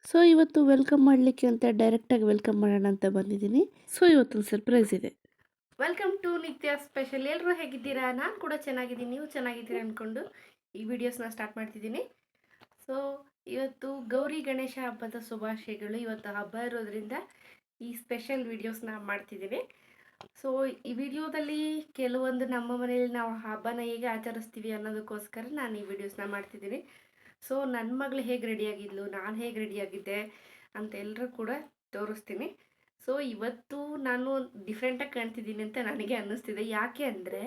So ಇವತ್ತು welcome ಮಾಡಲಿಕ್ಕೆ ಅಂತ ಡೈರೆಕ್ಟಾಗಿ ವೆಲ್ಕಮ್ ಮಾಡೋಣ ಅಂತ ಬಂದಿದ್ದೀನಿ. ಸೊ ಇವತ್ತೊಂದು ಸರ್ಪ್ರೈಸ್ ಇದೆ. ವೆಲ್ಕಮ್ ಟು ನಿತ್ಯ ಸ್ಪೆಷಲ್. ಎಲ್ಲರೂ ಹೇಗಿದ್ದೀರಾ? ನಾನು ಕೂಡ ಚೆನ್ನಾಗಿದ್ದೀನಿ, ನೀವು ಚೆನ್ನಾಗಿದ್ದೀರಾ ಅಂದ್ಕೊಂಡು ಈ ವಿಡಿಯೋಸ್ನ ಸ್ಟಾರ್ಟ್ ಮಾಡ್ತಿದ್ದೀನಿ. ಸೊ ಇವತ್ತು ಗೌರಿ ಗಣೇಶ ಹಬ್ಬದ ಶುಭಾಶಯಗಳು. ಇವತ್ತು ಹಬ್ಬ ಇರೋದ್ರಿಂದ ಈ ಸ್ಪೆಷಲ್ ವಿಡಿಯೋಸ್ನ ಮಾಡ್ತಿದ್ದೀನಿ. ಸೊ ಈ ವಿಡಿಯೋದಲ್ಲಿ ಕೆಲವೊಂದು ನಮ್ಮ ಮನೆಯಲ್ಲಿ ನಾವು ಹಬ್ಬನ ಹೇಗೆ ಆಚರಿಸ್ತೀವಿ ಅನ್ನೋದಕ್ಕೋಸ್ಕರ ನಾನು ಈ ವಿಡಿಯೋಸ್ನ ಮಾಡ್ತಿದ್ದೀನಿ. ಸೊ ನನ್ನ ಮಗಳು ಹೇಗೆ ರೆಡಿಯಾಗಿದ್ಲು, ನಾನು ಹೇಗೆ ರೆಡಿಯಾಗಿದ್ದೆ ಅಂತ ಎಲ್ಲರೂ ಕೂಡ ತೋರಿಸ್ತೀನಿ. ಸೊ ಇವತ್ತು ನಾನು ಡಿಫ್ರೆಂಟಾಗಿ ಕಾಣ್ತಿದ್ದೀನಿ ಅಂತ ನನಗೆ ಅನ್ನಿಸ್ತಿದೆ. ಯಾಕೆ ಅಂದರೆ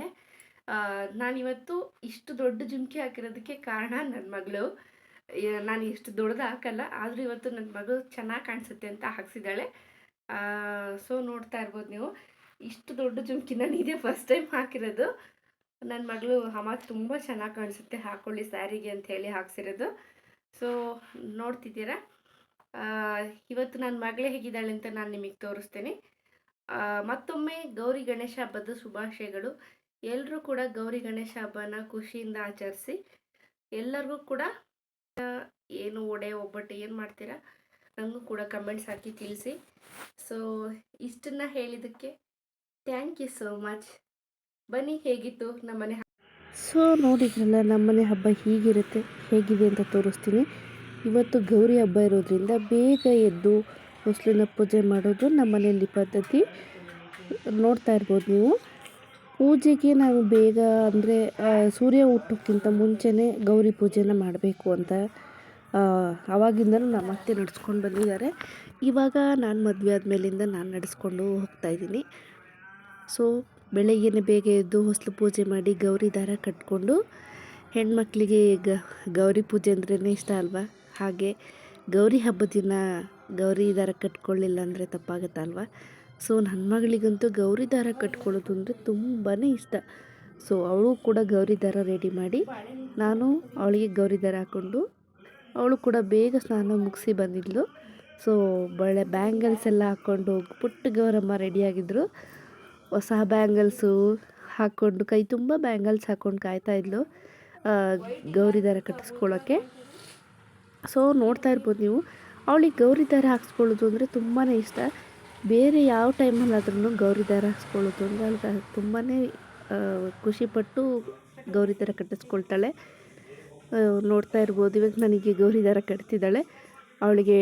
ನಾನಿವತ್ತು ಇಷ್ಟು ದೊಡ್ಡ ಜುಮ್ಕಿ ಹಾಕಿರೋದಕ್ಕೆ ಕಾರಣ ನನ್ನ ಮಗಳು. ನಾನು ಇಷ್ಟು ದೊಡ್ಡದು ಹಾಕಲ್ಲ, ಆದರೂ ಇವತ್ತು ನನ್ನ ಮಗಳು ಚೆನ್ನಾಗಿ ಕಾಣಿಸುತ್ತೆ ಅಂತ ಹಾಕ್ಸಿದ್ದಾಳೆ. ಸೊ ನೋಡ್ತಾ ಇರ್ಬೋದು ನೀವು, ಇಷ್ಟು ದೊಡ್ಡ ಜುಮ್ಕಿ ನಾನು ಇದೇ ಫಸ್ಟ್ ಟೈಮ್ ಹಾಕಿರೋದು. ನನ್ನ ಮಗಳು ಅಮ್ಮ ತುಂಬ ಚೆನ್ನಾಗಿ ಕಾಣಿಸುತ್ತೆ, ಹಾಕ್ಕೊಳ್ಳಿ ಸ್ಯಾರಿಗೆ ಅಂತ ಹೇಳಿ ಹಾಕ್ಸಿರೋದು. ಸೊ ನೋಡ್ತಿದ್ದೀರಾ, ಇವತ್ತು ನನ್ನ ಮಗಳೇ ಹೇಗಿದ್ದಾಳೆ ಅಂತ ನಾನು ನಿಮಗೆ ತೋರಿಸ್ತೀನಿ. ಮತ್ತೊಮ್ಮೆ ಗೌರಿ ಗಣೇಶ ಹಬ್ಬದ ಶುಭಾಶಯಗಳು. ಎಲ್ಲರೂ ಕೂಡ ಗೌರಿ ಗಣೇಶ ಹಬ್ಬನ ಖುಷಿಯಿಂದ ಆಚರಿಸಿ. ಎಲ್ಲರಿಗೂ ಕೂಡ ಏನು ಒಡೆ ಒಬ್ಬಟ್ಟು ಏನು ಮಾಡ್ತೀರಾ ನನಗೂ ಕೂಡ ಕಮೆಂಟ್ಸ್ ಹಾಕಿ ತಿಳಿಸಿ. ಸೊ ಇಷ್ಟನ್ನು ಹೇಳಿದ್ದಕ್ಕೆ ಥ್ಯಾಂಕ್ ಯು ಸೋ ಮಚ್. ಬನ್ನಿ, ಹೇಗಿತ್ತು ನಮ್ಮನೆ. ಸೊ ನೋಡಿದ್ರಲ್ಲ, ನಮ್ಮನೆ ಹಬ್ಬ ಹೀಗಿರುತ್ತೆ, ಹೇಗಿದೆ ಅಂತ ತೋರಿಸ್ತೀನಿ. ಇವತ್ತು ಗೌರಿ ಹಬ್ಬ ಇರೋದ್ರಿಂದ ಬೇಗ ಎದ್ದು ಹೊಸಲಿನ ಪೂಜೆ ಮಾಡೋದು ನಮ್ಮನೆಯಲ್ಲಿ ಪದ್ಧತಿ. ನೋಡ್ತಾ ಇರ್ಬೋದು ನೀವು, ಪೂಜೆಗೆ ನಾವು ಬೇಗ ಅಂದರೆ ಸೂರ್ಯ ಹುಟ್ಟೋಕ್ಕಿಂತ ಮುಂಚೆನೇ ಗೌರಿ ಪೂಜೆನ ಮಾಡಬೇಕು ಅಂತ ಆವಾಗಿಂದನೂ ನಮ್ಮ ಅತ್ತೆ ನಡೆಸ್ಕೊಂಡು ಬಂದಿದ್ದಾರೆ. ಇವಾಗ ನಾನು ಮದುವೆ ಆದಮೇಲಿಂದ ನಾನು ನಡೆಸ್ಕೊಂಡು ಹೋಗ್ತಾಯಿದ್ದೀನಿ. ಸೊ ಬೆಳಗ್ಗೆನೇ ಬೇಗ ಎದ್ದು ಹೊಸಲು ಪೂಜೆ ಮಾಡಿ ಗೌರಿ ದಾರ ಕಟ್ಕೊಂಡು, ಹೆಣ್ಮಕ್ಳಿಗೆ ಗೌರಿ ಪೂಜೆ ಅಂದ್ರೇ ಇಷ್ಟ ಅಲ್ವಾ, ಹಾಗೆ ಗೌರಿ ಹಬ್ಬದ ದಿನ ಗೌರಿ ದಾರ ಕಟ್ಕೊಳ್ಳಿಲ್ಲ ಅಂದರೆ ತಪ್ಪಾಗುತ್ತಲ್ವ. ಸೊ ನನ್ನ ಮಗಳಿಗಂತೂ ಗೌರಿ ದಾರ ಕಟ್ಕೊಳ್ಳೋದು ಅಂದರೆ ತುಂಬಾ ಇಷ್ಟ. ಸೊ ಅವಳು ಕೂಡ ಗೌರಿ ದಾರ ರೆಡಿ ಮಾಡಿ, ನಾನು ಅವಳಿಗೆ ಗೌರಿ ದಾರ ಹಾಕ್ಕೊಂಡು, ಅವಳು ಕೂಡ ಬೇಗ ಸ್ನಾನ ಮುಗಿಸಿ ಬಂದಿದ್ಲು. ಸೊ ಬ್ಯಾಂಗಲ್ಸ್ ಎಲ್ಲ ಹಾಕ್ಕೊಂಡು ಪುಟ್ಟ ಗೌರಮ್ಮ ರೆಡಿಯಾಗಿದ್ದರು. ಹೊಸ ಬ್ಯಾಂಗಲ್ಸು ಹಾಕ್ಕೊಂಡು, ಕೈ ತುಂಬ ಬ್ಯಾಂಗಲ್ಸ್ ಹಾಕ್ಕೊಂಡು ಕಾಯ್ತಾಯಿದ್ಲು ಗೌರಿ ದಾರ ಕಟ್ಟಿಸ್ಕೊಳ್ಳೋಕ್ಕೆ. ಸೊ ನೋಡ್ತಾ ಇರ್ಬೋದು ನೀವು, ಅವಳಿಗೆ ಗೌರಿ ದಾರ ಹಾಕ್ಸ್ಕೊಳ್ಳೋದು ಅಂದರೆ ತುಂಬಾ ಇಷ್ಟ. ಬೇರೆ ಯಾವ ಟೈಮಲ್ಲಾದ್ರೂ ಗೌರಿ ದಾರ ಹಾಕ್ಸ್ಕೊಳ್ಳೋದು ಅಂದರೆ ಅವಳಿಗೆ ತುಂಬಾ ಖುಷಿಪಟ್ಟು ಗೌರಿ ದಾರ ಕಟ್ಟಿಸ್ಕೊಳ್ತಾಳೆ. ನೋಡ್ತಾ ಇರ್ಬೋದು, ಇವಾಗ ನನಗೆ ಗೌರಿ ದಾರ ಕಟ್ತಿದ್ದಾಳೆ. ಅವಳಿಗೆ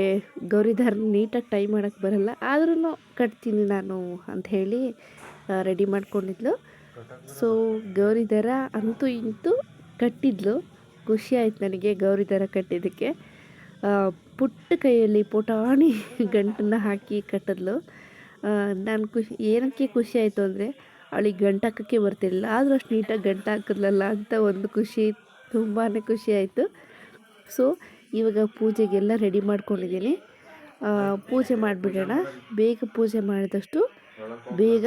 ಗೌರಿ ದಾರ ನೀಟಾಗಿ ಟೈ ಮಾಡೋಕ್ಕೆ ಬರಲ್ಲ, ಆದ್ರೂ ಕಟ್ತೀನಿ ನಾನು ಅಂತ ಹೇಳಿ ರೆಡಿ ಮಾಡ್ಕೊಂಡಿದ್ಲು. ಸೊ ಗೌರಿ ದಾರ ಅಂತೂ ಇಂತೂ ಕಟ್ಟಿದ್ಲು. ಖುಷಿ ಆಯ್ತು ನನಗೆ ಗೌರಿ ದಾರ ಕಟ್ಟಿದ್ದಕ್ಕೆ. ಪುಟ್ಟ ಕೈಯಲ್ಲಿ ಪುಟಾಣಿ ಗಂಟನ್ನು ಹಾಕಿ ಕಟ್ಟಿದ್ಲು. ನಾನು ಏನಕ್ಕೆ ಖುಷಿ ಆಯಿತು ಅಂದರೆ, ಅವಳಿಗೆ ಗಂಟು ಹಾಕೋಕ್ಕೆ ಬರ್ತಿರಲಿಲ್ಲ, ಆದರೂ ಅಷ್ಟು ನೀಟಾಗಿ ಗಂಟು ಹಾಕಿದ್ಲಲ್ಲ ಅಂತ ಒಂದು ಖುಷಿ, ತುಂಬಾ ಖುಷಿ ಆಯಿತು. ಸೊ ಇವಾಗ ಪೂಜೆಗೆಲ್ಲ ರೆಡಿ ಮಾಡ್ಕೊಂಡಿದ್ದೀನಿ. ಪೂಜೆ ಮಾಡಿಬಿಡೋಣ, ಬೇಗ ಪೂಜೆ ಮಾಡಿದಷ್ಟು ಬೇಗ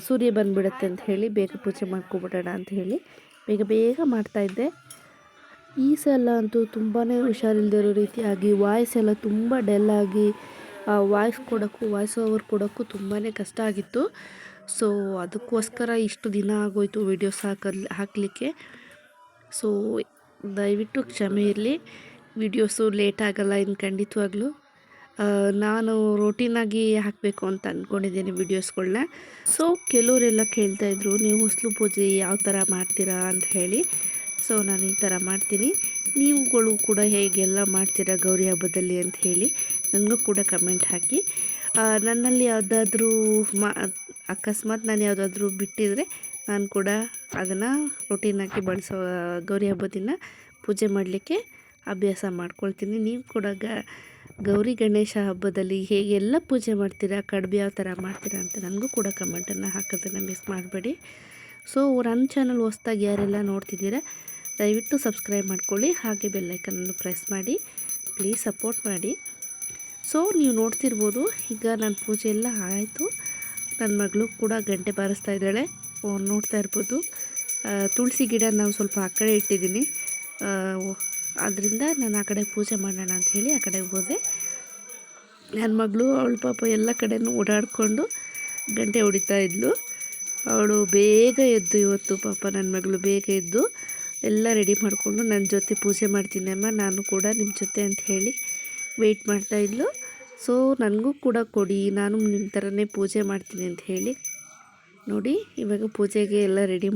ಸೂರ್ಯ ಬಂದುಬಿಡುತ್ತೆ ಅಂತ ಹೇಳಿ ಬೇಗ ಪೂಜೆ ಮಾಡ್ಕೊಬಿಡೋಣ ಅಂತ ಹೇಳಿ ಬೇಗ ಬೇಗ ಮಾಡ್ತಾಯಿದ್ದೆ. ಈ ಸಲ ಅಂತೂ ತುಂಬಾ ಹುಷಾರಿಲ್ದಿರೋ ರೀತಿಯಾಗಿ ವಾಯ್ಸ್ ಎಲ್ಲ ತುಂಬ ಡಲ್ಲಾಗಿ, ವಾಯ್ಸ್ ಓವರ್ ಕೊಡೋಕ್ಕೂ ತುಂಬಾ ಕಷ್ಟ ಆಗಿತ್ತು. ಸೊ ಅದಕ್ಕೋಸ್ಕರ ಇಷ್ಟು ದಿನ ಆಗೋಯಿತು ವೀಡಿಯೋಸ್ ಹಾಕಲಿಕ್ಕೆ. ಸೊ ದಯವಿಟ್ಟು ಕ್ಷಮೆ ಇರಲಿ, ವಿಡಿಯೋಸು ಲೇಟ್ ಆಗೋಲ್ಲ ಇನ್ನು ಖಂಡಿತವಾಗ್ಲೂ. ನಾನು ರೋಟೀನಾಗಿ ಹಾಕಬೇಕು ಅಂತ ಅಂದ್ಕೊಂಡಿದ್ದೀನಿ ವೀಡಿಯೋಸ್ಗಳನ್ನ. ಸೊ ಕೆಲವರೆಲ್ಲ ಕೇಳ್ತಾಯಿದ್ರು, ನೀವು ಹೊಸಲು ಪೂಜೆ ಯಾವ ಥರ ಮಾಡ್ತೀರಾ ಅಂತ ಹೇಳಿ. ಸೊ ನಾನು ಈ ಥರ ಮಾಡ್ತೀನಿ, ನೀವುಗಳು ಕೂಡ ಹೇಗೆಲ್ಲ ಮಾಡ್ತೀರಾ ಗೌರಿ ಹಬ್ಬದಲ್ಲಿ ಅಂತ ಹೇಳಿ ನನಗೂ ಕೂಡ ಕಮೆಂಟ್ ಹಾಕಿ. ನನ್ನಲ್ಲಿ ಯಾವುದಾದ್ರೂ ಅಕಸ್ಮಾತ್ ನಾನು ಯಾವುದಾದ್ರೂ ಬಿಟ್ಟಿದ್ರೆ ನಾನು ಕೂಡ ಅದನ್ನು ರುಟೀನಾಗಿ ಬಳಸೋ ಗೌರಿ ಹಬ್ಬದ ದಿನ ಪೂಜೆ ಮಾಡಲಿಕ್ಕೆ ಅಭ್ಯಾಸ ಮಾಡ್ಕೊಳ್ತೀನಿ. ನೀವು ಕೂಡ ಗೌರಿ ಗಣೇಶ ಹಬ್ಬದಲ್ಲಿ ಹೇಗೆಲ್ಲ ಪೂಜೆ ಮಾಡ್ತೀರಾ, ಕಡುಬು ಯಾವ ಥರ ಮಾಡ್ತೀರಾ ಅಂತ ನನಗೂ ಕೂಡ ಕಮೆಂಟನ್ನು ಹಾಕೋದನ್ನು ಮಿಸ್ ಮಾಡಬೇಡಿ. ಸೊ ನನ್ನ ಚಾನಲ್ ಹೊಸ್ದಾಗಿ ಯಾರೆಲ್ಲ ನೋಡ್ತಿದ್ದೀರಾ ದಯವಿಟ್ಟು ಸಬ್ಸ್ಕ್ರೈಬ್ ಮಾಡ್ಕೊಳ್ಳಿ, ಹಾಗೆ ಬೆಲ್ಲೈಕನನ್ನು ಪ್ರೆಸ್ ಮಾಡಿ, ಪ್ಲೀಸ್ ಸಪೋರ್ಟ್ ಮಾಡಿ. ಸೊ ನೀವು ನೋಡ್ತಿರ್ಬೋದು, ಈಗ ನನ್ನ ಪೂಜೆ ಎಲ್ಲ ಆಯಿತು. ನನ್ನ ಮಗಳು ಕೂಡ ಗಂಟೆ ಬಾರಿಸ್ತಾ ಇದ್ದಾಳೆ, ನೋಡ್ತಾ ಇರ್ಬೋದು. ತುಳಸಿ ಗಿಡ ನಾವು ಸ್ವಲ್ಪ ಆ ಕಡೆ ಇಟ್ಟಿದ್ದೀನಿ, ಆದ್ದರಿಂದ ನಾನು ಆ ಕಡೆ ಪೂಜೆ ಮಾಡೋಣ ಅಂಥೇಳಿ ಆ ಕಡೆ ಹೋದೆ. ನನ್ನ ಮಗಳು ಅವಳು ಪಾಪ ಎಲ್ಲ ಕಡೆಯೂ ಓಡಾಡಿಕೊಂಡು ಗಂಟೆ ಹೊಡಿತಾ ಇದ್ಲು. ಅವಳು ಬೇಗ ಎದ್ದು, ಇವತ್ತು ಪಾಪ ನನ್ನ ಮಗಳು ಬೇಗ ಎದ್ದು ಎಲ್ಲ ರೆಡಿ ಮಾಡಿಕೊಂಡು ನನ್ನ ಜೊತೆ ಪೂಜೆ ಮಾಡ್ತೀನಿ ಅಮ್ಮ, ನಾನು ಕೂಡ ನಿಮ್ಮ ಜೊತೆ ಅಂತ ಹೇಳಿ ವೆಯ್ಟ್ ಮಾಡ್ತಾಯಿದ್ಲು. ಸೊ ನನಗೂ ಕೂಡ ಕೊಡಿ, ನಾನು ನಿಮ್ಮ ಥರನೇ ಪೂಜೆ ಮಾಡ್ತೀನಿ ಅಂತ ಹೇಳಿ ನೋಡಿ ಇವಾಗ ಪೂಜೆಗೆ ಎಲ್ಲ ರೆಡಿ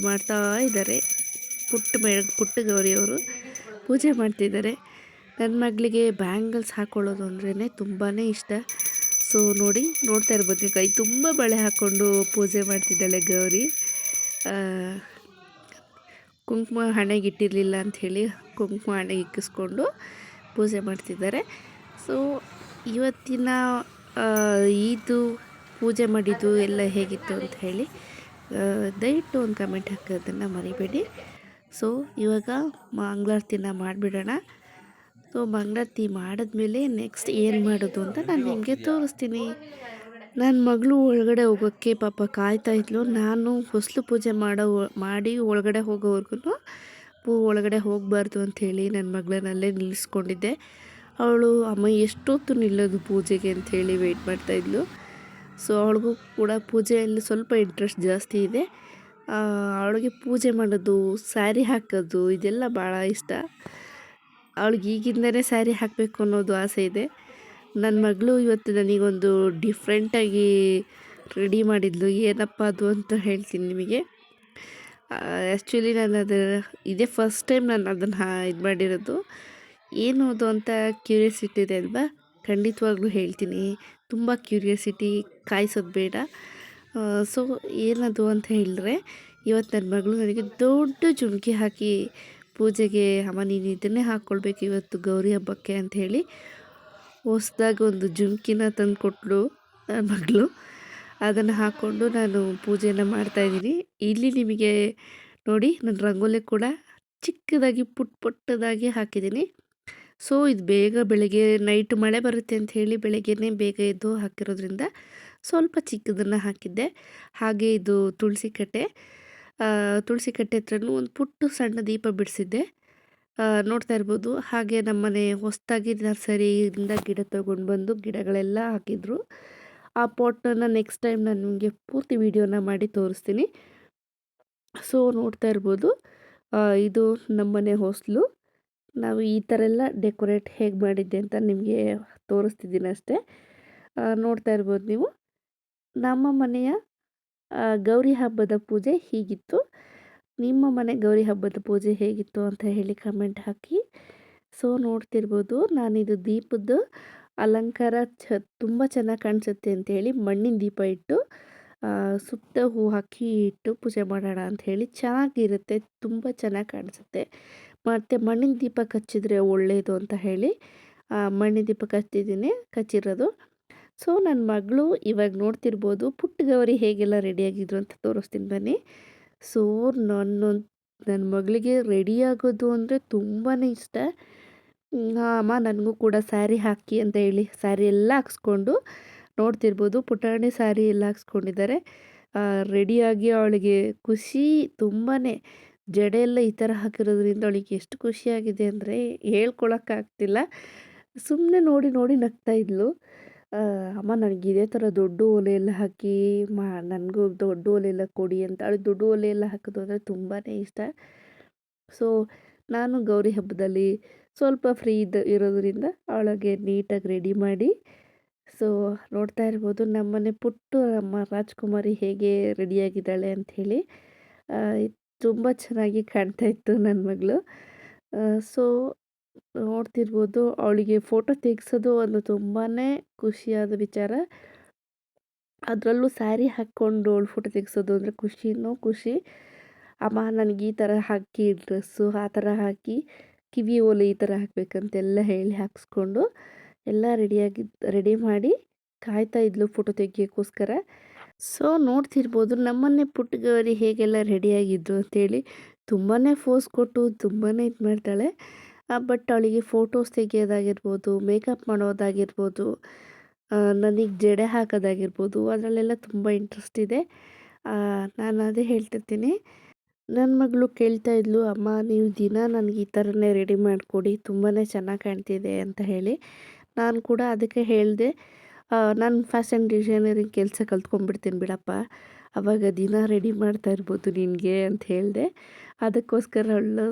ಮಾಡ್ತಾ ಇದ್ದಾರೆ. ಪುಟ್ಟ ಗೌರಿಯವರು ಪೂಜೆ ಮಾಡ್ತಿದ್ದಾರೆ. ನನ್ನ ಮಗಳಿಗೆ ಬ್ಯಾಂಗಲ್ಸ್ ಹಾಕ್ಕೊಳ್ಳೋದು ಅಂದ್ರೇ ತುಂಬಾ ಇಷ್ಟ. ಸೊ ನೋಡ್ತಾ ಇರ್ಬೋದು, ಕೈ ತುಂಬ ಬಳೆ ಹಾಕ್ಕೊಂಡು ಪೂಜೆ ಮಾಡ್ತಿದ್ದಾಳೆ ಗೌರಿ. ಕುಂಕುಮ ಹಣೆಗೆ ಇಟ್ಟಿರಲಿಲ್ಲ ಅಂಥೇಳಿ ಕುಂಕುಮ ಹಣೆಗೆ ಇಕ್ಕಿಸ್ಕೊಂಡು ಪೂಜೆ ಮಾಡ್ತಿದ್ದಾರೆ. ಸೊ ಇವತ್ತಿನ ಇದು ಪೂಜೆ ಮಾಡಿದ್ದು ಎಲ್ಲ ಹೇಗಿತ್ತು ಅಂತ ಹೇಳಿ ದಯವಿಟ್ಟು ಒಂದು ಕಮೆಂಟ್ ಹಾಕೋದನ್ನು ಮರಿಬೇಡಿ. ಸೊ ಇವಾಗ ಮಂಗಳಾರತಿನ ಮಾಡಿಬಿಡೋಣ. ಸೊ ಮಂಗಳಾರತಿ ಮಾಡಿದ್ಮೇಲೆ ನೆಕ್ಸ್ಟ್ ಏನು ಮಾಡೋದು ಅಂತ ನಾನು ನಿಮಗೆ ತೋರಿಸ್ತೀನಿ. ನನ್ನ ಮಗಳು ಒಳಗಡೆ ಹೋಗೋಕ್ಕೆ ಪಾಪ ಕಾಯ್ತಾಯಿದ್ಲು. ನಾನು ಹೊಸಲು ಪೂಜೆ ಮಾಡಿ ಒಳಗಡೆ ಹೋಗೋವರೆಗೂ ಒಳಗಡೆ ಹೋಗಬಾರ್ದು ಅಂಥೇಳಿ ನನ್ನ ಮಗಳನ್ನಲ್ಲೇ ನಿಲ್ಲಿಸ್ಕೊಂಡಿದ್ದೆ. ಅವಳು ಅಮ್ಮ ಎಷ್ಟೊತ್ತು ನಿಲ್ಲೋದು ಪೂಜೆಗೆ ಅಂಥೇಳಿ ವೆಯ್ಟ್ ಮಾಡ್ತಾಯಿದ್ಲು. ಸೊ ಅವಳಿಗೂ ಕೂಡ ಪೂಜೆಯಲ್ಲಿ ಸ್ವಲ್ಪ ಇಂಟ್ರೆಸ್ಟ್ ಜಾಸ್ತಿ ಇದೆ. ಅವಳಿಗೆ ಪೂಜೆ ಮಾಡೋದು, ಸ್ಯಾರಿ ಹಾಕೋದು ಇದೆಲ್ಲ ಭಾಳ ಇಷ್ಟ. ಅವಳಿಗೆ ಈಗಿಂದನೇ ಸ್ಯಾರಿ ಹಾಕಬೇಕು ಅನ್ನೋದು ಆಸೆ ಇದೆ. ನನ್ನ ಮಗಳು ಇವತ್ತು ನನಗೊಂದು ಡಿಫ್ರೆಂಟಾಗಿ ರೆಡಿ ಮಾಡಿದ್ಲು. ಏನಪ್ಪ ಅದು ಅಂತ ಹೇಳ್ತೀನಿ ನಿಮಗೆ. ಆ್ಯಕ್ಚುಲಿ ನಾನು ಇದೇ ಫಸ್ಟ್ ಟೈಮ್ ನಾನು ಅದನ್ನು ಇದು ಮಾಡಿರೋದು. ಏನು ಅದು ಅಂತ ಕ್ಯೂರಿಯಾಸಿಟಿ ಇದೆ ಅಲ್ವಾ, ಖಂಡಿತವಾಗ್ಲೂ ಹೇಳ್ತೀನಿ. ತುಂಬ ಕ್ಯೂರಿಯಾಸಿಟಿ, ಕಾಯಿಸೋದು ಬೇಡ. ಸೊ ಏನದು ಅಂತ ಹೇಳಿದ್ರೆ, ಇವತ್ತು ನನ್ನ ಮಗಳು ನನಗೆ ದೊಡ್ಡ ಜುಮ್ಕಿ ಹಾಕಿ ಪೂಜೆಗೆ ಅಮ್ಮ ನೀನು ಇದನ್ನೇ ಹಾಕ್ಕೊಳ್ಬೇಕು ಇವತ್ತು ಗೌರಿ ಹಬ್ಬಕ್ಕೆ ಅಂಥೇಳಿ ಹೊಸ್ದಾಗಿ ಒಂದು ಜುಮ್ಕಿನ ತಂದು ಕೊಟ್ಟಳು ನನ್ನ ಮಗಳು. ಅದನ್ನು ಹಾಕ್ಕೊಂಡು ನಾನು ಪೂಜೆಯನ್ನು ಮಾಡ್ತಾಯಿದ್ದೀನಿ. ಇಲ್ಲಿ ನಿಮಗೆ ನೋಡಿ ನನ್ನ ರಂಗೋಲಿ ಕೂಡ ಚಿಕ್ಕದಾಗಿ ಪುಟ್ಟದಾಗಿ ಹಾಕಿದ್ದೀನಿ. ಸೊ ಇದು ಬೇಗ ಬೆಳಗ್ಗೆ ನೈಟ್ ಮಳೆ ಬರುತ್ತೆ ಅಂತ ಹೇಳಿ ಬೆಳಗ್ಗೆನೇ ಬೇಗ ಎದ್ದು ಹಾಕಿರೋದ್ರಿಂದ ಸ್ವಲ್ಪ ಚಿಕ್ಕದನ್ನು ಹಾಕಿದ್ದೆ. ಹಾಗೆ ಇದು ತುಳಸಿ ಕಟ್ಟೆ ಹತ್ರನೂ ಒಂದು ಪುಟ್ಟ ಸಣ್ಣ ದೀಪ ಬಿಡಿಸಿದ್ದೆ, ನೋಡ್ತಾ ಇರ್ಬೋದು. ಹಾಗೆ ನಮ್ಮನೆ ಹೊಸದಾಗಿ ನರ್ಸರಿಯಿಂದ ಗಿಡ ತೊಗೊಂಡು ಬಂದು ಗಿಡಗಳೆಲ್ಲ ಹಾಕಿದ್ರು. ಆ ಪಾಟನ್ನು ನೆಕ್ಸ್ಟ್ ಟೈಮ್ ನಾನು ನಿಮಗೆ ಪೂರ್ತಿ ವಿಡಿಯೋನ ಮಾಡಿ ತೋರಿಸ್ತೀನಿ. ಸೊ ನೋಡ್ತಾ ಇರ್ಬೋದು, ಇದು ನಮ್ಮನೆ ಹೊಸಲು. ನಾವು ಈ ಥರ ಎಲ್ಲ ಡೆಕೋರೇಟ್ ಹೇಗೆ ಮಾಡಿದ್ದೆ ಅಂತ ನಿಮಗೆ ತೋರಿಸ್ತಿದ್ದೀನಿ ಅಷ್ಟೇ. ನೋಡ್ತಾ ಇರ್ಬೋದು ನೀವು. ನಮ್ಮ ಮನೆಯ ಗೌರಿ ಹಬ್ಬದ ಪೂಜೆ ಹೀಗಿತ್ತು. ನಿಮ್ಮ ಮನೆ ಗೌರಿ ಹಬ್ಬದ ಪೂಜೆ ಹೇಗಿತ್ತು ಅಂತ ಹೇಳಿ ಕಮೆಂಟ್ ಹಾಕಿ. ಸೊ ನೋಡ್ತಿರ್ಬೋದು, ನಾನಿದು ದೀಪದ್ದು ಅಲಂಕಾರ ತುಂಬ ಚೆನ್ನಾಗಿ ಕಾಣಿಸುತ್ತೆ ಅಂಥೇಳಿ ಮಣ್ಣಿನ ದೀಪ ಇಟ್ಟು ಸುತ್ತ ಹೂ ಹಾಕಿ ಇಟ್ಟು ಪೂಜೆ ಮಾಡೋಣ ಅಂಥೇಳಿ. ಚೆನ್ನಾಗಿರುತ್ತೆ, ತುಂಬ ಚೆನ್ನಾಗಿ ಕಾಣಿಸುತ್ತೆ. ಮತ್ತು ಮಣ್ಣಿನ ದೀಪ ಕಚ್ಚಿದ್ರೆ ಒಳ್ಳೆಯದು ಅಂತ ಹೇಳಿ ಮಣ್ಣಿನ ದೀಪ ಕಚ್ಚಿರೋದು. ಸೊ ನನ್ನ ಮಗಳು ಇವಾಗ ನೋಡ್ತಿರ್ಬೋದು, ಪುಟ್ಟ ಗೌರಿ ಹೇಗೆಲ್ಲ ರೆಡಿಯಾಗಿದ್ರು ಅಂತ ತೋರಿಸ್ತೀನಿ ಬನ್ನಿ. ಸೊ ನನ್ನ ಮಗಳಿಗೆ ರೆಡಿಯಾಗೋದು ಅಂದರೆ ತುಂಬಾ ಇಷ್ಟ. ಅಮ್ಮ ನನಗೂ ಕೂಡ ಸ್ಯಾರಿ ಹಾಕಿ ಅಂತ ಹೇಳಿ ಸ್ಯಾರಿ ಎಲ್ಲ ಹಾಕ್ಸ್ಕೊಂಡು ನೋಡ್ತಿರ್ಬೋದು, ಪುಟಾಣಿ ಸ್ಯಾರಿ ಎಲ್ಲ ಹಾಕ್ಸ್ಕೊಂಡಿದ್ದಾರೆ. ರೆಡಿಯಾಗಿ ಅವಳಿಗೆ ಖುಷಿ ತುಂಬಾ. ಜಡೆ ಎಲ್ಲ ಈ ಥರ ಹಾಕಿರೋದ್ರಿಂದ ಅವಳಿಗೆ ಎಷ್ಟು ಖುಷಿಯಾಗಿದೆ ಅಂದರೆ ಹೇಳ್ಕೊಳಕ್ಕಾಗ್ತಿಲ್ಲ. ಸುಮ್ಮನೆ ನೋಡಿ ನಗ್ತಾ ಇದ್ಲು. ಅಮ್ಮ ನನಗೆ ಇದೇ ಥರ ದೊಡ್ಡ ಓಲೆ ಎಲ್ಲ ಹಾಕಿ ನನಗೂ ದೊಡ್ಡ ಓಲೆ ಎಲ್ಲ ಕೊಡಿ ಅಂತ. ಅವಳಿಗೆ ದೊಡ್ಡ ಓಲೆ ಎಲ್ಲ ಹಾಕೋದು ಅಂದರೆ ತುಂಬಾ ಇಷ್ಟ. ಸೊ ನಾನು ಗೌರಿ ಹಬ್ಬದಲ್ಲಿ ಸ್ವಲ್ಪ ಫ್ರೀ ಇರೋದ್ರಿಂದ ಅವಳಿಗೆ ನೀಟಾಗಿ ರೆಡಿ ಮಾಡಿ. ಸೊ ನೋಡ್ತಾ ಇರ್ಬೋದು, ನಮ್ಮನೆ ನಮ್ಮ ರಾಜ್ಕುಮಾರಿ ಹೇಗೆ ರೆಡಿಯಾಗಿದ್ದಾಳೆ ಅಂಥೇಳಿ. ತುಂಬ ಚೆನ್ನಾಗಿ ಕಾಣ್ತಾ ಇತ್ತು ನನ್ನ ಮಗಳು. ಸೊ ನೋಡ್ತಿರ್ಬೋದು, ಅವಳಿಗೆ ಫೋಟೋ ತೆಗೆಸೋದು ಒಂದು ತುಂಬಾ ಖುಷಿಯಾದ ವಿಚಾರ. ಅದರಲ್ಲೂ ಸ್ಯಾರಿ ಹಾಕ್ಕೊಂಡು ಅವಳು ಫೋಟೋ ತೆಗೆಸೋದು ಅಂದರೆ ಖುಷಿ. ಅಮ್ಮ ನನಗೆ ಈ ಥರ ಹಾಕಿ ಡ್ರೆಸ್ಸು ಆ ಥರ ಹಾಕಿ ಕಿವಿ ಓಲೆ ಈ ಥರ ಹಾಕಬೇಕಂತೆಲ್ಲ ಹೇಳಿ ಹಾಕ್ಸ್ಕೊಂಡು ಎಲ್ಲ ರೆಡಿ ಮಾಡಿ ಕಾಯ್ತಾ ಇದ್ಲು ಫೋಟೋ ತೆಗಿಯೋಕ್ಕೋಸ್ಕರ. ಸೊ ನೋಡ್ತಿರ್ಬೋದು, ನಮ್ಮನ್ನೇ ಪುಟ್ಟ ಗೌರಿ ಹೇಗೆಲ್ಲ ರೆಡಿಯಾಗಿದ್ದು ಅಂತೇಳಿ ತುಂಬಾ ಫೋಸ್ ಕೊಟ್ಟು ತುಂಬಾ ಇದು ಮಾಡ್ತಾಳೆ. ಬಟ್ ಅವಳಿಗೆ ಫೋಟೋಸ್ ತೆಗೆಯೋದಾಗಿರ್ಬೋದು, ಮೇಕಪ್ ಮಾಡೋದಾಗಿರ್ಬೋದು, ನನಗೆ ಜಡೆ ಹಾಕೋದಾಗಿರ್ಬೋದು, ಅದರಲ್ಲೆಲ್ಲ ತುಂಬ ಇಂಟ್ರೆಸ್ಟ್ ಇದೆ. ನಾನು ಅದೇ ಹೇಳ್ತಿರ್ತೀನಿ. ನನ್ನ ಮಗಳು ಕೇಳ್ತಾ ಇದ್ಲು, ಅಮ್ಮ ನೀವು ದಿನ ನನಗೆ ಈ ಥರನೇ ರೆಡಿ ಮಾಡಿಕೊಡಿ, ತುಂಬಾ ಚೆನ್ನಾಗಿ ಕಾಣ್ತಿದೆ ಅಂತ ಹೇಳಿ. ನಾನು ಕೂಡ ಅದಕ್ಕೆ ಹೇಳಿದೆ, ನಾನು ಫ್ಯಾಷನ್ ಡಿಸೈನರಿಂಗ್ ಕೆಲಸ ಕಲ್ತ್ಕೊಂಡ್ಬಿಡ್ತೀನಿ ಬಿಡಪ್ಪ, ಆವಾಗ ದಿನ ರೆಡಿ ಮಾಡ್ತಾ ಇರ್ಬೋದು ನಿನಗೆ ಅಂತ ಹೇಳಿದೆ. ಅದಕ್ಕೋಸ್ಕರ ಅವಳು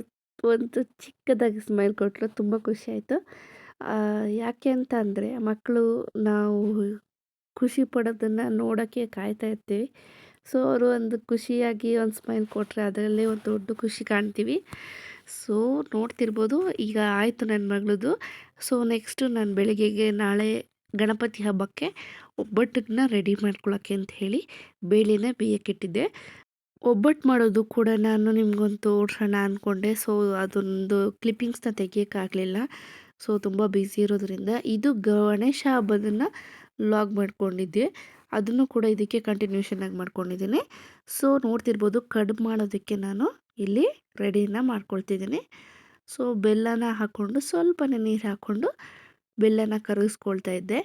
ಒಂದು ಚಿಕ್ಕದಾಗಿ ಸ್ಮೈಲ್ ಕೊಟ್ಟಳು. ತುಂಬ ಖುಷಿಯಾಯಿತು. ಯಾಕೆ ಅಂತ ಅಂದರೆ ಮಕ್ಕಳು ನಾವು ಖುಷಿ ಪಡೋದನ್ನು ನೋಡೋಕ್ಕೆ ಕಾಯ್ತಾ ಇರ್ತೀವಿ. ಸೊ ಅವರು ಒಂದು ಖುಷಿಯಾಗಿ ಒಂದು ಸ್ಮೈಲ್ ಕೊಟ್ಟರೆ ಅದರಲ್ಲೇ ಒಂದು ದೊಡ್ಡ ಖುಷಿ ಕಾಣ್ತೀವಿ. ಸೊ ನೋಡ್ತಿರ್ಬೋದು ಈಗ ಆಯಿತು ನನ್ನ ಮಗಳದು. ಸೊ ನೆಕ್ಸ್ಟು ನಾನು ಬೆಳಿಗ್ಗೆಗೆ ನಾಳೆ ಗಣಪತಿ ಹಬ್ಬಕ್ಕೆ ಒಬ್ಬಟ್ಟನ್ನ ರೆಡಿ ಮಾಡ್ಕೊಳ್ಳೋಕ್ಕೆ ಅಂತ ಹೇಳಿ ಬೇಳೆನ ಬೇಯಕ್ಕಿಟ್ಟಿದ್ದೆ. ಒಬ್ಬಟ್ಟು ಮಾಡೋದು ಕೂಡ ನಾನು ನಿಮ್ಗೊಂದು ತೋರ್ಸೋಣ ಅಂದ್ಕೊಂಡೆ. ಸೊ ಅದೊಂದು ಕ್ಲಿಪ್ಪಿಂಗ್ಸ್‌ನ ತೆಗಿಯೋಕ್ಕಾಗಲಿಲ್ಲ. ಸೊ ತುಂಬ ಬ್ಯುಸಿ ಇರೋದ್ರಿಂದ ಇದು ಗಣೇಶ ಹಬ್ಬದನ್ನು ವ್ಲಾಗ್ ಮಾಡ್ಕೊಂಡಿದ್ದೆ. ಅದನ್ನು ಕೂಡ ಇದಕ್ಕೆ ಕಂಟಿನ್ಯೂಷನ್ ಆಗಿ ಮಾಡ್ಕೊಂಡಿದ್ದೀನಿ. ಸೊ ನೋಡ್ತಿರ್ಬೋದು ಕಡುಬು ಮಾಡೋದಕ್ಕೆ ನಾನು ಇಲ್ಲಿ ರೆಡಿನ ಮಾಡ್ಕೊಳ್ತಿದ್ದೀನಿ. ಸೊ ಬೆಲ್ಲನ ಹಾಕ್ಕೊಂಡು ಸ್ವಲ್ಪನೇ ನೀರು ಹಾಕ್ಕೊಂಡು ಬೆಲ್ಲನ ಕರಗಿಸ್ಕೊಳ್ತಾ ಇದ್ದೆ.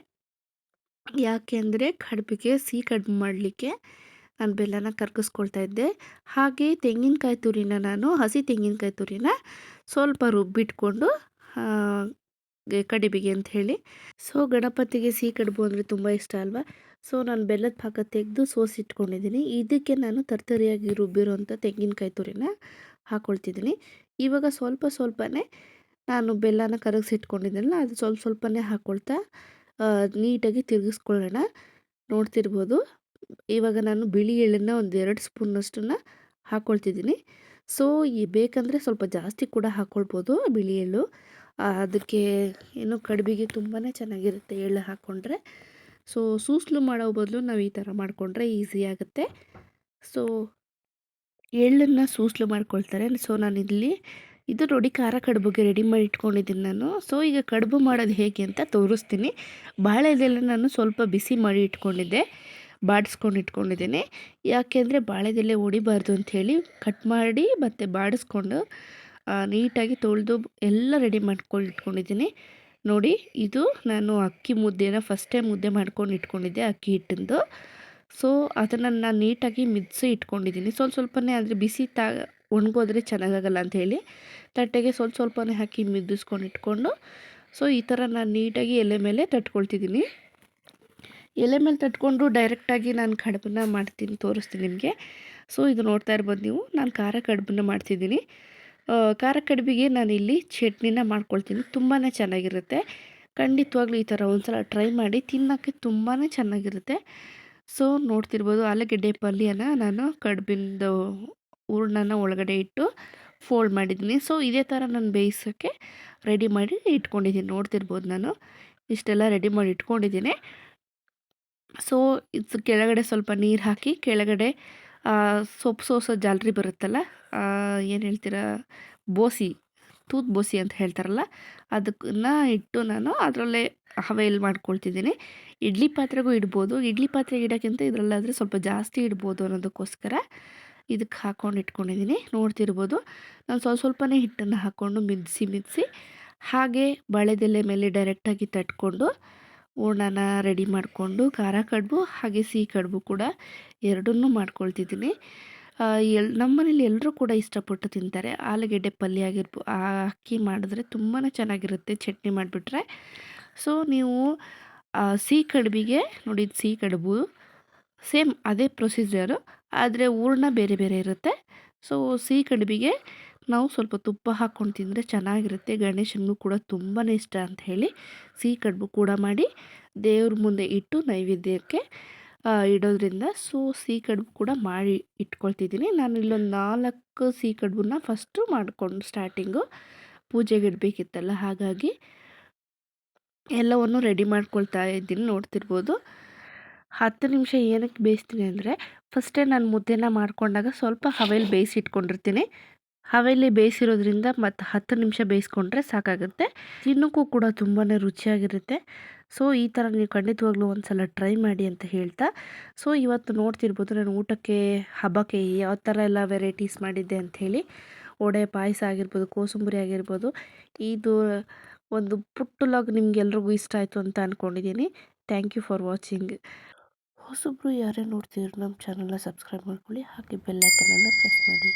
ಯಾಕೆ ಅಂದರೆ ಕಡುಬಿಗೆ ಸಿಹಿ ಕಡುಬು ಮಾಡಲಿಕ್ಕೆ ನಾನು ಬೆಲ್ಲನ ಕರಗಿಸ್ಕೊಳ್ತಾ ಇದ್ದೆ. ಹಾಗೆ ತೆಂಗಿನಕಾಯಿ ತುರಿನ ನಾನು ಹಸಿ ತೆಂಗಿನಕಾಯಿ ತುರಿನ ಸ್ವಲ್ಪ ರುಬ್ಬಿಟ್ಕೊಂಡು ಕಡುಬಿಗೆ ಅಂತ ಹೇಳಿ. ಸೊ ಗಣಪತಿಗೆ ಸಿಹಿ ಕಡುಬು ಅಂದರೆ ತುಂಬ ಇಷ್ಟ ಅಲ್ವಾ. ಸೊ ನಾನು ಬೆಲ್ಲದ ಪಾಕ ತೆಗೆದು ಸೋಸಿಟ್ಕೊಂಡಿದ್ದೀನಿ. ಇದಕ್ಕೆ ನಾನು ತರ್ತರಿಯಾಗಿ ರುಬ್ಬಿರೋಂಥ ತೆಂಗಿನಕಾಯಿ ತುರಿನ ಹಾಕ್ಕೊಳ್ತಿದ್ದೀನಿ. ಇವಾಗ ಸ್ವಲ್ಪ ಸ್ವಲ್ಪನೇ ನಾನು ಬೆಲ್ಲನ ಕರಗಿಸಿಟ್ಕೊಂಡಿದ್ದೀನಲ್ಲ ಅದು ಸ್ವಲ್ಪ ಸ್ವಲ್ಪನೇ ಹಾಕ್ಕೊಳ್ತಾ ನೀಟಾಗಿ ತಿರುಗಿಸ್ಕೊಳ್ಳೋಣ. ನೋಡ್ತಿರ್ಬೋದು ಇವಾಗ ನಾನು ಬಿಳಿ ಎಳ್ಳನ್ನು ಒಂದು 2 ಸ್ಪೂನಷ್ಟನ್ನು ಹಾಕ್ಕೊಳ್ತಿದ್ದೀನಿ. ಸೊ ಬೇಕಂದರೆ ಸ್ವಲ್ಪ ಜಾಸ್ತಿ ಕೂಡ ಹಾಕ್ಕೊಳ್ಬೋದು ಬಿಳಿ ಎಳ್ಳು. ಅದಕ್ಕೆ ಏನು ಕಡುಬಿಗೆ ತುಂಬಾ ಚೆನ್ನಾಗಿರುತ್ತೆ ಎಳ್ಳು ಹಾಕ್ಕೊಂಡ್ರೆ. ಸೊ ಸೂಸ್ಲು ಮಾಡೋ ಬದಲು ನಾವು ಈ ಥರ ಮಾಡಿಕೊಂಡ್ರೆ ಈಸಿ ಆಗುತ್ತೆ. ಸೊ ಎಳ್ಳನ್ನು ಸೂಸ್ಲು ಮಾಡ್ಕೊಳ್ತಾರೆ. ಸೊ ನಾನಿಲ್ಲಿ ಇದು ನೋಡಿ ಖಾರ ಕಡುಬಿಗೆ ರೆಡಿ ಮಾಡಿ ಇಟ್ಕೊಂಡಿದ್ದೀನಿ ನಾನು. ಸೊ ಈಗ ಕಡುಬು ಮಾಡೋದು ಹೇಗೆ ಅಂತ ತೋರಿಸ್ತೀನಿ. ಬಾಳೆದೆಲೆ ನಾನು ಸ್ವಲ್ಪ ಬಿಸಿ ಮಾಡಿ ಇಟ್ಕೊಂಡಿದ್ದೆ, ಬಾಡಿಸ್ಕೊಂಡು ಇಟ್ಕೊಂಡಿದ್ದೀನಿ. ಯಾಕೆಂದರೆ ಬಾಳೆದೆಲೆ ಒಡಿಬಾರ್ದು ಅಂಥೇಳಿ ಕಟ್ ಮಾಡಿ ಮತ್ತು ಬಾಡಿಸ್ಕೊಂಡು ನೀಟಾಗಿ ತೊಳೆದು ಎಲ್ಲ ರೆಡಿ ಮಾಡ್ಕೊಂಡು ಇಟ್ಕೊಂಡಿದ್ದೀನಿ. ನೋಡಿ ಇದು ನಾನು ಅಕ್ಕಿ ಮುದ್ದೆನ ಫಸ್ಟ್ ಟೈಮ್ ಮುದ್ದೆ ಮಾಡ್ಕೊಂಡು ಇಟ್ಕೊಂಡಿದ್ದೆ ಅಕ್ಕಿ ಹಿಟ್ಟಿಂದು. ಸೊ ಅದನ್ನು ನಾನು ನೀಟಾಗಿ ಮಿಕ್ಸಿ ಇಟ್ಕೊಂಡಿದ್ದೀನಿ. ಸ್ವಲ್ಪನೇ ಅಂದರೆ ಬಿಸಿ ಒಣಗೋದ್ರೆ ಚೆನ್ನಾಗಾಗಲ್ಲ ಅಂಥೇಳಿ ತಟ್ಟೆಗೆ ಸ್ವಲ್ಪನೇ ಹಾಕಿ ಮಿದ್ದಿಸ್ಕೊಂಡು ಇಟ್ಕೊಂಡು ಸೊ ಈ ಥರ ನಾನು ನೀಟಾಗಿ ಎಲೆ ಮೇಲೆ ತಟ್ಕೊಳ್ತಿದ್ದೀನಿ. ಎಲೆ ಮೇಲೆ ತಟ್ಕೊಂಡು ಡೈರೆಕ್ಟಾಗಿ ನಾನು ಕಡುಬನ್ನ ಮಾಡ್ತೀನಿ, ತೋರಿಸ್ತೀನಿ ನಿಮಗೆ. ಸೊ ಇದು ನೋಡ್ತಾ ಇರ್ಬೋದು ನೀವು, ನಾನು ಖಾರ ಕಡುಬನ್ನ ಮಾಡ್ತಿದ್ದೀನಿ. ಖಾರ ಕಡುಬಿಗೆ ನಾನಿಲ್ಲಿ ಚಟ್ನಿನ ಮಾಡ್ಕೊಳ್ತೀನಿ. ತುಂಬಾ ಚೆನ್ನಾಗಿರುತ್ತೆ. ಖಂಡಿತವಾಗ್ಲೂ ಈ ಥರ ಒಂದು ಸಲ ಟ್ರೈ ಮಾಡಿ, ತಿನ್ನೋಕ್ಕೆ ತುಂಬಾ ಚೆನ್ನಾಗಿರುತ್ತೆ. ಸೊ ನೋಡ್ತಿರ್ಬೋದು ಆಲೂಗೆಡ್ಡೆ ಪಲ್ಯನ ನಾನು ಕಡುಬಿಂದು ಹೂರ್ಣನ ಒಳಗಡೆ ಇಟ್ಟು ಫೋಲ್ಡ್ ಮಾಡಿದ್ದೀನಿ. ಸೊ ಇದೇ ಥರ ನಾನು ಬೇಯಿಸೋಕ್ಕೆ ರೆಡಿ ಮಾಡಿ ಇಟ್ಕೊಂಡಿದ್ದೀನಿ. ನೋಡ್ತಿರ್ಬೋದು ನಾನು ಇಷ್ಟೆಲ್ಲ ರೆಡಿ ಮಾಡಿ ಇಟ್ಕೊಂಡಿದ್ದೀನಿ. ಸೊ ಇದು ಕೆಳಗಡೆ ಸ್ವಲ್ಪ ನೀರು ಹಾಕಿ ಕೆಳಗಡೆ ಸೊಪ್ಪು ಸೋಸೋ ಜಾಲರಿ ಬರುತ್ತಲ್ಲ, ಏನು ಹೇಳ್ತೀರಾ, ಬೋಸಿ, ತೂತ್ ಬೋಸಿ ಅಂತ ಹೇಳ್ತಾರಲ್ಲ, ಅದಕ್ಕನ್ನ ಇಟ್ಟು ನಾನು ಅದರಲ್ಲೇ ಹವೆಯಲ್ಲಿ ಮಾಡ್ಕೊಳ್ತಿದ್ದೀನಿ. ಇಡ್ಲಿ ಪಾತ್ರೆಗೂ ಇಡ್ಬೋದು. ಇಡ್ಲಿ ಪಾತ್ರೆಗೆ ಇಡೋಕ್ಕಿಂತ ಇದರಲ್ಲಾದರೆ ಸ್ವಲ್ಪ ಜಾಸ್ತಿ ಇಡ್ಬೋದು ಅನ್ನೋದಕ್ಕೋಸ್ಕರ ಇದಕ್ಕೆ ಹಾಕ್ಕೊಂಡು ಇಟ್ಕೊಂಡಿದ್ದೀನಿ. ನೋಡ್ತಿರ್ಬೋದು ನಾನು ಸ್ವಲ್ಪನೇ ಹಿಟ್ಟನ್ನು ಹಾಕ್ಕೊಂಡು ಮಿದಿಸಿ ಹಾಗೆ ಬಾಳೆದೆಲೆ ಮೇಲೆ ಡೈರೆಕ್ಟಾಗಿ ತಟ್ಕೊಂಡು ಹೂರ್ಣನ ರೆಡಿ ಮಾಡಿಕೊಂಡು ಖಾರ ಕಡುಬು ಹಾಗೆ ಸಿಹಿ ಕಡುಬು ಕೂಡ ಎರಡನ್ನೂ ಮಾಡ್ಕೊಳ್ತಿದ್ದೀನಿ. ನಮ್ಮನೇಲಿ ಎಲ್ಲರೂ ಕೂಡ ಇಷ್ಟಪಟ್ಟು ತಿಂತಾರೆ. ಆಲೂಗೆಡ್ಡೆ ಪಲ್ಯ ಅಕ್ಕಿ ಮಾಡಿದ್ರೆ ತುಂಬಾ ಚೆನ್ನಾಗಿರುತ್ತೆ ಚಟ್ನಿ ಮಾಡಿಬಿಟ್ರೆ. ಸೊ ನೀವು ಸಿಹಿ ಕಡುಬಿಗೆ ನೋಡಿ, ಸಿಹಿ ಕಡುಬು ಸೇಮ್ ಅದೇ ಪ್ರೊಸೀಜರು, ಆದರೆ ಹೂರ್ಣ ಬೇರೆ ಬೇರೆ ಇರುತ್ತೆ. ಸೊ ಸಿಹಿ ಕಡುಬಿಗೆ ನಾವು ಸ್ವಲ್ಪ ತುಪ್ಪ ಹಾಕ್ಕೊಂಡು ತಿಂದರೆ ಚೆನ್ನಾಗಿರುತ್ತೆ. ಗಣೇಶನಿಗೂ ಕೂಡ ತುಂಬಾ ಇಷ್ಟ ಅಂತ ಹೇಳಿ ಸಿಹಿ ಕಡುಬು ಕೂಡ ಮಾಡಿ ದೇವ್ರ ಮುಂದೆ ಇಟ್ಟು ನೈವೇದ್ಯಕ್ಕೆ ಇಡೋದ್ರಿಂದ ಸೊ ಸಿಹಿ ಕಡುಬು ಕೂಡ ಮಾಡಿ ಇಟ್ಕೊಳ್ತಿದ್ದೀನಿ. ನಾನು ಇಲ್ಲೊಂದು 4 ಸಿಹಿ ಕಡುಬನ್ನ ಫಸ್ಟು ಮಾಡಿಕೊಂಡು ಸ್ಟಾರ್ಟಿಂಗು ಪೂಜೆಗೆ ಇಡಬೇಕಿತ್ತಲ್ಲ, ಹಾಗಾಗಿ ಎಲ್ಲವನ್ನು ರೆಡಿ ಮಾಡ್ಕೊಳ್ತಾ ಇದ್ದೀನಿ. ನೋಡ್ತಿರ್ಬೋದು 10 ನಿಮಿಷ ಏನಕ್ಕೆ ಬೇಯಿಸ್ತೀನಿ ಅಂದರೆ, ಫಸ್ಟೇ ನಾನು ಮುದ್ದೆನ ಮಾಡ್ಕೊಂಡಾಗ ಸ್ವಲ್ಪ ಹವೆಯಲ್ಲಿ ಬೇಯಿಸಿಟ್ಕೊಂಡಿರ್ತೀನಿ. ಹವೆಯಲ್ಲಿ ಬೇಯಿಸಿರೋದ್ರಿಂದ ಮತ್ತು 10 ನಿಮಿಷ ಬೇಯಿಸ್ಕೊಂಡ್ರೆ ಸಾಕಾಗುತ್ತೆ. ತಿನ್ನೋಕ್ಕೂ ಕೂಡ ತುಂಬಾ ರುಚಿಯಾಗಿರುತ್ತೆ. ಸೊ ಈ ಥರ ನೀವು ಖಂಡಿತವಾಗ್ಲೂ ಒಂದು ಸಲ ಟ್ರೈ ಮಾಡಿ ಅಂತ ಹೇಳ್ತಾ, ಸೊ ಇವತ್ತು ನೋಡ್ತಿರ್ಬೋದು ನಾನು ಊಟಕ್ಕೆ ಹಬ್ಬಕ್ಕೆ ಯಾವ ಥರ ಎಲ್ಲ ವೆರೈಟೀಸ್ ಮಾಡಿದ್ದೆ ಅಂಥೇಳಿ. ವಡೆ, ಪಾಯಸ ಆಗಿರ್ಬೋದು, ಕೋಸಂಬರಿ ಆಗಿರ್ಬೋದು. ಇದು ಒಂದು ಪುಟ್ಟ ವ್ಲಾಗ್ ನಿಮ್ಗೆಲ್ರಿಗೂ ಇಷ್ಟ ಆಯಿತು ಅಂತ ಅಂದ್ಕೊಂಡಿದ್ದೀನಿ. Thank you for watching. ಹೊಸಬ್ರು ಯಾರೇ ನೋಡ್ತಿದ್ರು ನಮ್ಮ ಚಾನಲ್ನ ಸಬ್ಸ್ಕ್ರೈಬ್ ಮಾಡ್ಕೊಳ್ಳಿ, ಹಾಗೆ ಬೆಲ್ ಐಕನನ್ನು ಪ್ರೆಸ್ ಮಾಡಿ.